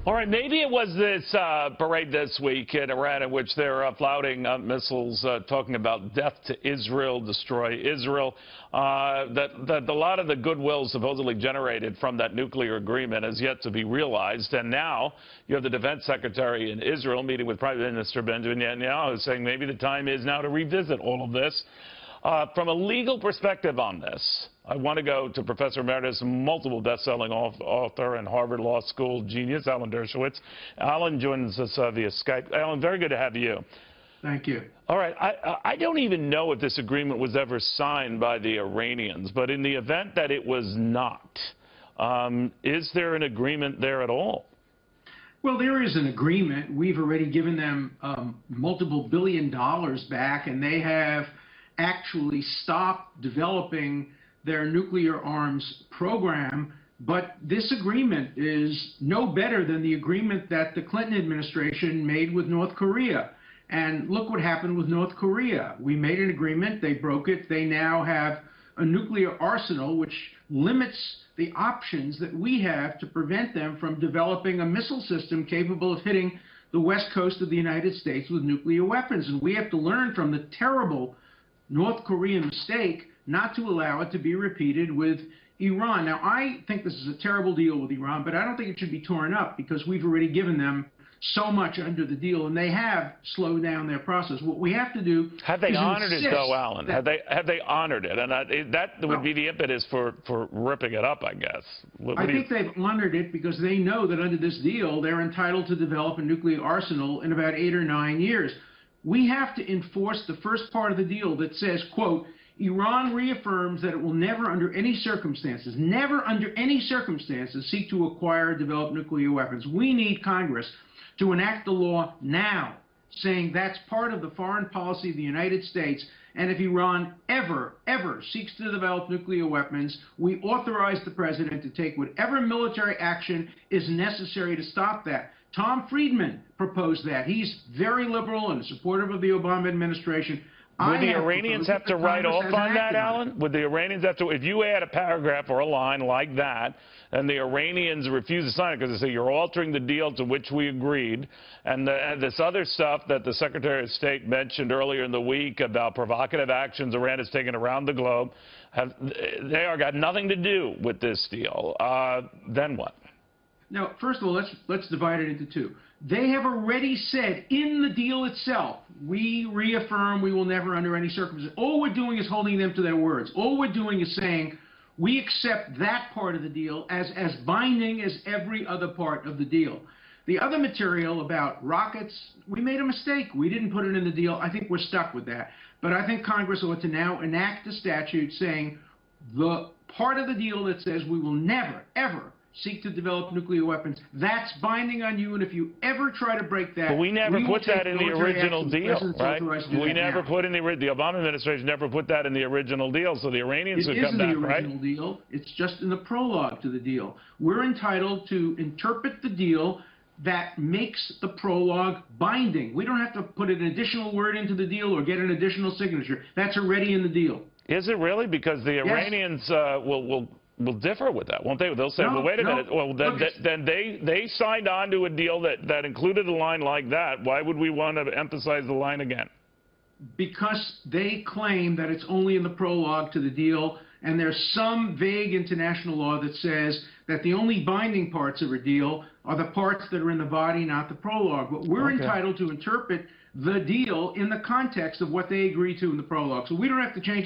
All right, maybe it was this parade this week in Iran in which they're flouting missiles talking about death to Israel, destroy Israel, that a lot of the goodwill supposedly generated from that nuclear agreement is yet to be realized. And now you have the defense secretary in Israel meeting with Prime Minister Benjamin Netanyahu saying maybe the time is now to revisit all of this. From a legal perspective on this, I want to go to Professor Emeritus, multiple best-selling author and Harvard Law School genius, Alan Dershowitz. Alan joins us via Skype. Alan, very good to have you. Thank you. All right. I don't even know if this agreement was ever signed by the Iranians, but in the event that it was not, is there an agreement there at all? Well, there is an agreement. We've already given them multiple $billion back, and they have actually stopped developing their nuclear arms program. But this agreement is no better than the agreement that the Clinton administration made with North Korea. And look what happened with North Korea. We made an agreement, they broke it, they now have a nuclear arsenal which limits the options that we have to prevent them from developing a missile system capable of hitting the west coast of the United States with nuclear weapons. And we have to learn from the terrible North Korean mistake not to allow it to be repeated with Iran. Now, I think this is a terrible deal with Iran, but I don't think it should be torn up because we've already given them so much under the deal, and they have slowed down their process. What we have to do have they honored it, though, Alan? Have they honored it? And that would be the impetus for ripping it up, I guess. I think they've honored it because they know that under this deal, they're entitled to develop a nuclear arsenal in about 8 or 9 years. We have to enforce the first part of the deal that says, quote, Iran reaffirms that it will never under any circumstances seek to acquire or develop nuclear weapons. We need Congress to enact the law now saying that's part of the foreign policy of the United States. And if Iran ever seeks to develop nuclear weapons, we authorize the president to take whatever military action is necessary to stop that. Tom Friedman proposed that. He's very liberal and supportive of the Obama administration. Would the Iranians have to write off on that, Alan? Would the Iranians have to, if you add a paragraph or a line like that, and the Iranians refuse to sign it because they say you're altering the deal to which we agreed, and this other stuff that the Secretary of State mentioned earlier in the week about provocative actions Iran has taken around the globe, they are got nothing to do with this deal. Then what? Now, first of all, let's divide it into two. They have already said in the deal itself, we reaffirm we will never under any circumstances. All we're doing is holding them to their words. All we're doing is saying we accept that part of the deal as binding as every other part of the deal. The other material about rockets, we made a mistake. We didn't put it in the deal. I think we're stuck with that. But I think Congress ought to now enact a statute saying the part of the deal that says we will never, ever seek to develop nuclear weapons, that's binding on you, and if you ever try to break that, but we never put that in the original deal, right? We never put in the Obama administration never put that in the original deal, so the Iranians would come back, right? It is in the original deal. It's just in the prologue to the deal. We're entitled to interpret the deal that makes the prologue binding. We don't have to put an additional word into the deal or get an additional signature. That's already in the deal. Is it really? Because the Iranians will differ with that, won't they? They'll say, well, wait a minute. Well, then they signed on to a deal that included a line like that. Why would we want to emphasize the line again? Because they claim that it's only in the prologue to the deal, and there's some vague international law that says that the only binding parts of a deal are the parts that are in the body, not the prologue. But we're entitled to interpret the deal in the context of what they agree to in the prologue. So we don't have to change